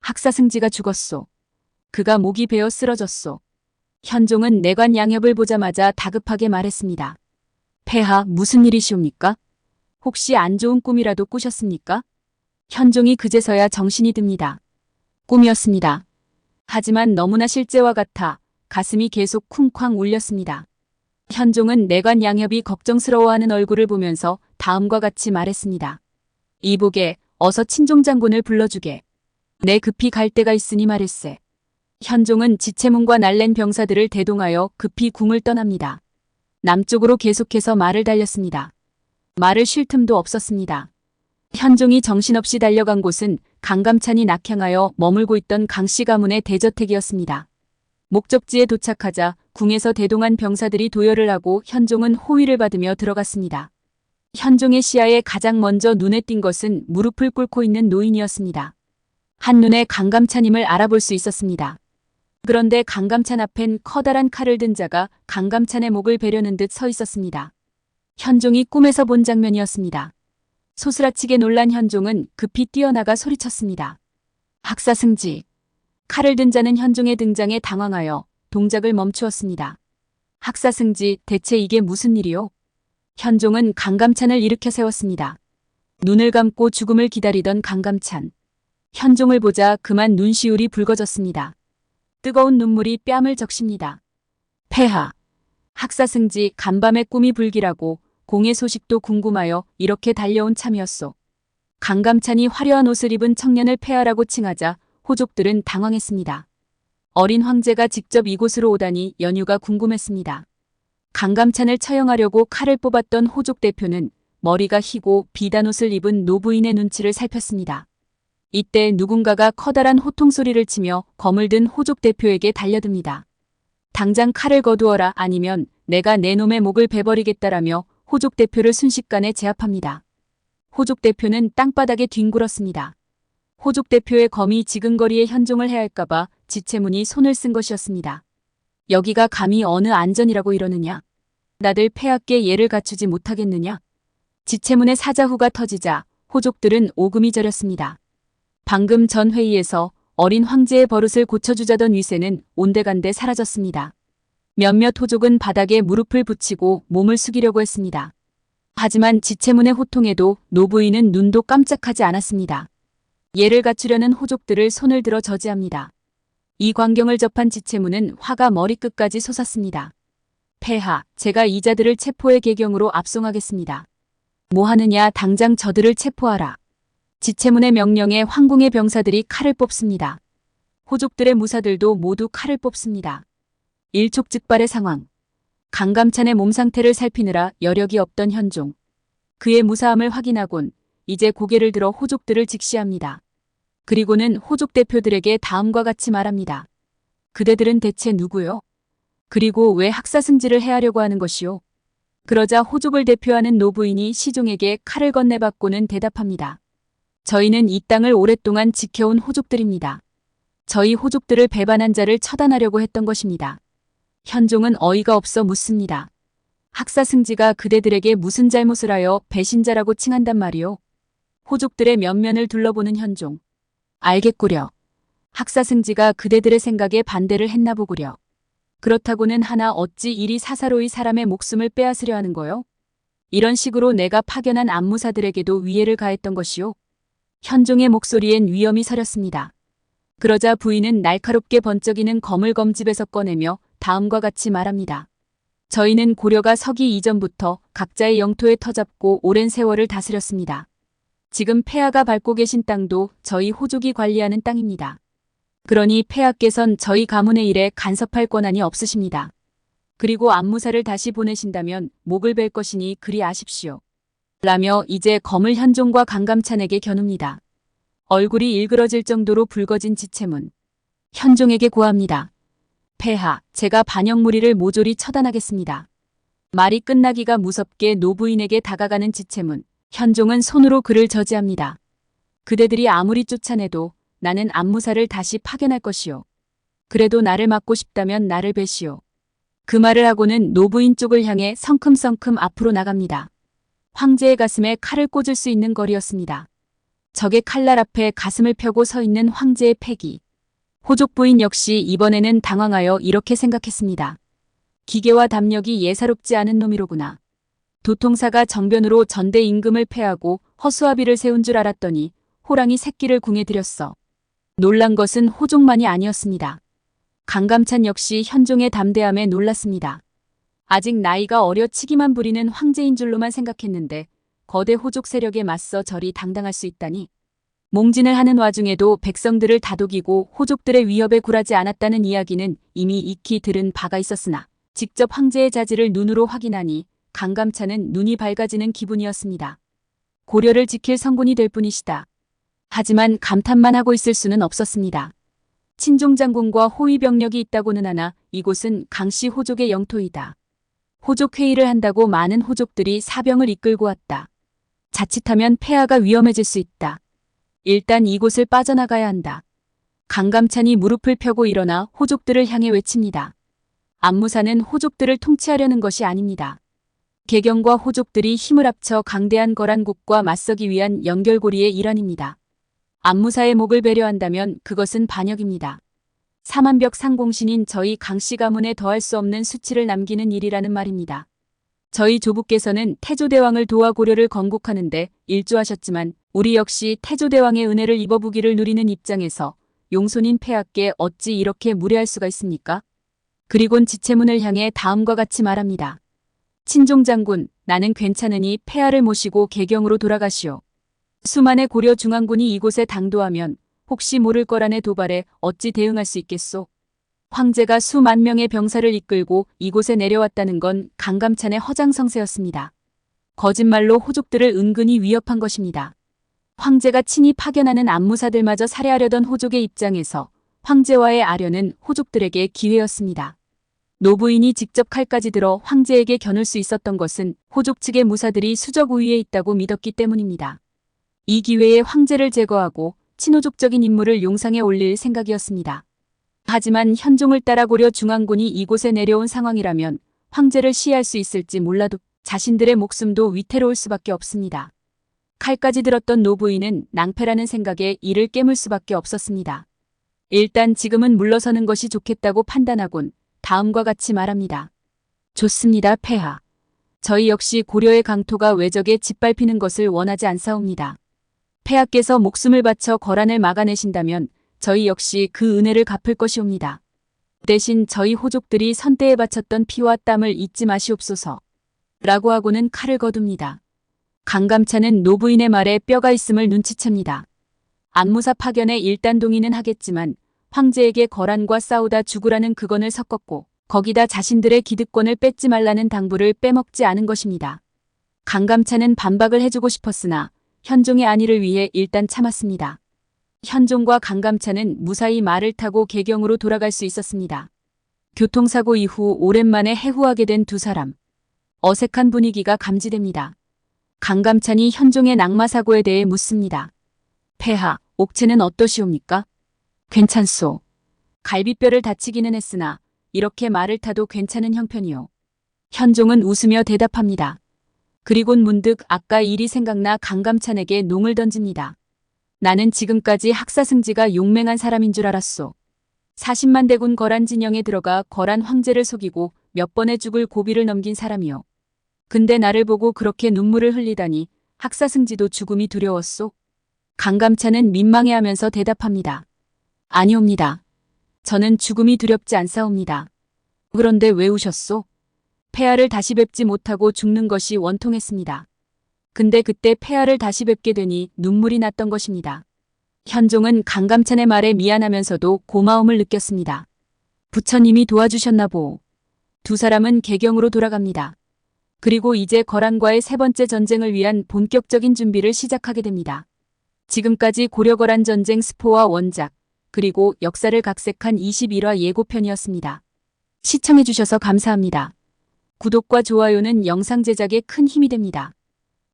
학사승지가 죽었소. 그가 목이 베어 쓰러졌소. 현종은 내관 양협을 보자마자 다급하게 말했습니다. 폐하, 무슨 일이시옵니까? 혹시 안 좋은 꿈이라도 꾸셨습니까? 현종이 그제서야 정신이 듭니다. 꿈이었습니다. 하지만 너무나 실제와 같아 가슴이 계속 쿵쾅 울렸습니다. 현종은 내관 양협이 걱정스러워하는 얼굴을 보면서 다음과 같이 말했습니다. 이복에 어서 친종장군을 불러주게. 내 급히 갈 데가 있으니 말일세. 현종은 지체문과 날랜 병사들을 대동하여 급히 궁을 떠납니다. 남쪽으로 계속해서 말을 달렸습니다. 말을 쉴 틈도 없었습니다. 현종이 정신없이 달려간 곳은 강감찬이 낙향하여 머물고 있던 강씨 가문의 대저택이었습니다. 목적지에 도착하자 궁에서 대동한 병사들이 도열을 하고 현종은 호위를 받으며 들어갔습니다. 현종의 시야에 가장 먼저 눈에 띈 것은 무릎을 꿇고 있는 노인이었습니다. 한눈에 강감찬임을 알아볼 수 있었습니다. 그런데 강감찬 앞엔 커다란 칼을 든 자가 강감찬의 목을 베려는 듯 서 있었습니다. 현종이 꿈에서 본 장면이었습니다. 소스라치게 놀란 현종은 급히 뛰어나가 소리쳤습니다. 학사승지. 칼을 든 자는 현종의 등장에 당황하여 동작을 멈추었습니다. 학사승지, 대체 이게 무슨 일이오? 현종은 강감찬을 일으켜 세웠습니다. 눈을 감고 죽음을 기다리던 강감찬. 현종을 보자 그만 눈시울이 붉어졌습니다. 뜨거운 눈물이 뺨을 적십니다. 폐하. 학사승지, 간밤에 꿈이 불길하고 공의 소식도 궁금하여 이렇게 달려온 참이었소. 강감찬이 화려한 옷을 입은 청년을 폐하라고 칭하자 호족들은 당황했습니다. 어린 황제가 직접 이곳으로 오다니 연유가 궁금했습니다. 강감찬을 처형하려고 칼을 뽑았던 호족 대표는 머리가 희고 비단 옷을 입은 노부인의 눈치를 살폈습니다. 이때 누군가가 커다란 호통 소리를 치며 검을 든 호족 대표에게 달려듭니다. 당장 칼을 거두어라, 아니면 내가 내 놈의 목을 베버리겠다라며 호족 대표를 순식간에 제압합니다. 호족 대표는 땅바닥에 뒹굴었습니다. 호족 대표의 검이 지근거리에 현종을 해할까봐 지체문이 손을 쓴 것이었습니다. 여기가 감히 어느 안전이라고 이러느냐? 나들 폐하께 예를 갖추지 못하겠느냐? 지체문의 사자후가 터지자 호족들은 오금이 저렸습니다. 방금 전 회의에서 어린 황제의 버릇을 고쳐주자던 위세는 온데간데 사라졌습니다. 몇몇 호족은 바닥에 무릎을 붙이고 몸을 숙이려고 했습니다. 하지만 지체문의 호통에도 노부인은 눈도 깜짝하지 않았습니다. 예를 갖추려는 호족들을 손을 들어 저지합니다. 이 광경을 접한 지체문은 화가 머리끝까지 솟았습니다. 폐하, 제가 이자들을 체포의 계경으로 압송하겠습니다. 뭐 하느냐, 당장 저들을 체포하라. 지체문의 명령에 황궁의 병사들이 칼을 뽑습니다. 호족들의 무사들도 모두 칼을 뽑습니다. 일촉즉발의 상황. 강감찬의 몸 상태를 살피느라 여력이 없던 현종. 그의 무사함을 확인하곤 이제 고개를 들어 호족들을 직시합니다. 그리고는 호족 대표들에게 다음과 같이 말합니다. 그대들은 대체 누구요? 그리고 왜 학사승지를 해하려고 하는 것이오? 그러자 호족을 대표하는 노부인이 시종에게 칼을 건네받고는 대답합니다. 저희는 이 땅을 오랫동안 지켜온 호족들입니다. 저희 호족들을 배반한 자를 처단하려고 했던 것입니다. 현종은 어이가 없어 묻습니다. 학사승지가 그대들에게 무슨 잘못을 하여 배신자라고 칭한단 말이오? 호족들의 면면을 둘러보는 현종. 알겠구려. 학사승지가 그대들의 생각에 반대를 했나 보구려. 그렇다고는 하나 어찌 이리 사사로이 사람의 목숨을 빼앗으려 하는 거요? 이런 식으로 내가 파견한 안무사들에게도 위해를 가했던 것이오. 현종의 목소리엔 위엄이 서렸습니다. 그러자 부인은 날카롭게 번쩍이는 검을 검집에서 꺼내며 다음과 같이 말합니다. 저희는 고려가 서기 이전부터 각자의 영토에 터잡고 오랜 세월을 다스렸습니다. 지금 폐하가 밟고 계신 땅도 저희 호족이 관리하는 땅입니다. 그러니 폐하께선 저희 가문의 일에 간섭할 권한이 없으십니다. 그리고 안무사를 다시 보내신다면 목을 벨 것이니 그리 아십시오. 라며 이제 검을 현종과 강감찬에게 겨눕니다. 얼굴이 일그러질 정도로 붉어진 지체문. 현종에게 고합니다. 폐하, 제가 반역무리를 모조리 처단하겠습니다. 말이 끝나기가 무섭게 노부인에게 다가가는 지체문. 현종은 손으로 그를 저지합니다. 그대들이 아무리 쫓아내도 나는 안무사를 다시 파견할 것이오. 그래도 나를 막고 싶다면 나를 뵈시오. 그 말을 하고는 노부인 쪽을 향해 성큼성큼 앞으로 나갑니다. 황제의 가슴에 칼을 꽂을 수 있는 거리였습니다. 적의 칼날 앞에 가슴을 펴고 서 있는 황제의 패기. 호족 부인 역시 이번에는 당황하여 이렇게 생각했습니다. 기계와 담력이 예사롭지 않은 놈이로구나. 도통사가 정변으로 전대 임금을 패하고 허수아비를 세운 줄 알았더니 호랑이 새끼를 궁에 들였어. 놀란 것은 호족만이 아니었습니다. 강감찬 역시 현종의 담대함에 놀랐습니다. 아직 나이가 어려 치기만 부리는 황제인 줄로만 생각했는데 거대 호족 세력에 맞서 저리 당당할 수 있다니. 몽진을 하는 와중에도 백성들을 다독이고 호족들의 위협에 굴하지 않았다는 이야기는 이미 익히 들은 바가 있었으나 직접 황제의 자질을 눈으로 확인하니 강감찬은 눈이 밝아지는 기분이었습니다. 고려를 지킬 성군이 될 뿐이시다. 하지만 감탄만 하고 있을 수는 없었습니다. 친종장군과 호위병력이 있다고는 하나 이곳은 강씨 호족의 영토이다. 호족회의를 한다고 많은 호족들이 사병을 이끌고 왔다. 자칫하면 폐하가 위험해질 수 있다. 일단 이곳을 빠져나가야 한다. 강감찬이 무릎을 펴고 일어나 호족들을 향해 외칩니다. 안무사는 호족들을 통치하려는 것이 아닙니다. 개경과 호족들이 힘을 합쳐 강대한 거란국과 맞서기 위한 연결고리의 일환입니다. 안무사의 목을 배려한다면 그것은 반역입니다. 사만벽 상공신인 저희 강씨 가문에 더할 수 없는 수치를 남기는 일이라는 말입니다. 저희 조부께서는 태조대왕을 도와 고려를 건국하는데 일조하셨지만 우리 역시 태조대왕의 은혜를 입어보기를 누리는 입장에서 용손인 폐하께 어찌 이렇게 무례할 수가 있습니까? 그리곤 지체문을 향해 다음과 같이 말합니다. 친종장군, 나는 괜찮으니 폐하를 모시고 개경으로 돌아가시오. 수만의 고려 중앙군이 이곳에 당도하면 혹시 모를 거란의 도발에 어찌 대응할 수 있겠소? 황제가 수만 명의 병사를 이끌고 이곳에 내려왔다는 건 강감찬의 허장성세였습니다. 거짓말로 호족들을 은근히 위협한 것입니다. 황제가 친히 파견하는 안무사들마저 살해하려던 호족의 입장에서 황제와의 아련은 호족들에게 기회였습니다. 노부인이 직접 칼까지 들어 황제에게 겨눌 수 있었던 것은 호족 측의 무사들이 수적 우위에 있다고 믿었기 때문입니다. 이 기회에 황제를 제거하고 친호족적인 인물을 용상에 올릴 생각이었습니다. 하지만 현종을 따라 고려 중앙군이 이곳에 내려온 상황이라면 황제를 시해할 수 있을지 몰라도 자신들의 목숨도 위태로울 수밖에 없습니다. 칼까지 들었던 노부인은 낭패라는 생각에 이를 깨물 수밖에 없었습니다. 일단 지금은 물러서는 것이 좋겠다고 판단하곤 다음과 같이 말합니다. 좋습니다, 폐하. 저희 역시 고려의 강토가 외적에 짓밟히는 것을 원하지 않사옵니다. 폐하께서 목숨을 바쳐 거란을 막아내신다면 저희 역시 그 은혜를 갚을 것이옵니다. 대신 저희 호족들이 선대에 바쳤던 피와 땀을 잊지 마시옵소서. 라고 하고는 칼을 거둡니다. 강감찬은 노부인의 말에 뼈가 있음을 눈치챕니다. 안무사 파견에 일단 동의는 하겠지만 황제에게 거란과 싸우다 죽으라는 극언을 섞었고 거기다 자신들의 기득권을 뺏지 말라는 당부를 빼먹지 않은 것입니다. 강감찬은 반박을 해주고 싶었으나 현종의 안위를 위해 일단 참았습니다. 현종과 강감찬은 무사히 말을 타고 개경으로 돌아갈 수 있었습니다. 교통사고 이후 오랜만에 해후하게 된 두 사람. 어색한 분위기가 감지됩니다. 강감찬이 현종의 낙마사고에 대해 묻습니다. 폐하, 옥체는 어떠시옵니까? 괜찮소. 갈비뼈를 다치기는 했으나 이렇게 말을 타도 괜찮은 형편이요. 현종은 웃으며 대답합니다. 그리곤 문득 아까 일이 생각나 강감찬에게 농을 던집니다. 나는 지금까지 학사승지가 용맹한 사람인 줄 알았소. 40만 대군 거란 진영에 들어가 거란 황제를 속이고 몇 번의 죽을 고비를 넘긴 사람이요. 근데 나를 보고 그렇게 눈물을 흘리다니 학사승지도 죽음이 두려웠소? 강감찬은 민망해하면서 대답합니다. 아니옵니다. 저는 죽음이 두렵지 않사옵니다. 그런데 왜 우셨소? 폐하를 다시 뵙지 못하고 죽는 것이 원통했습니다. 근데 그때 폐하를 다시 뵙게 되니 눈물이 났던 것입니다. 현종은 강감찬의 말에 미안하면서도 고마움을 느꼈습니다. 부처님이 도와주셨나 보. 두 사람은 개경으로 돌아갑니다. 그리고 이제 거란과의 세 번째 전쟁을 위한 본격적인 준비를 시작하게 됩니다. 지금까지 고려거란 전쟁 스포와 원작, 그리고 역사를 각색한 21화 예고편이었습니다. 시청해주셔서 감사합니다. 구독과 좋아요는 영상 제작에 큰 힘이 됩니다.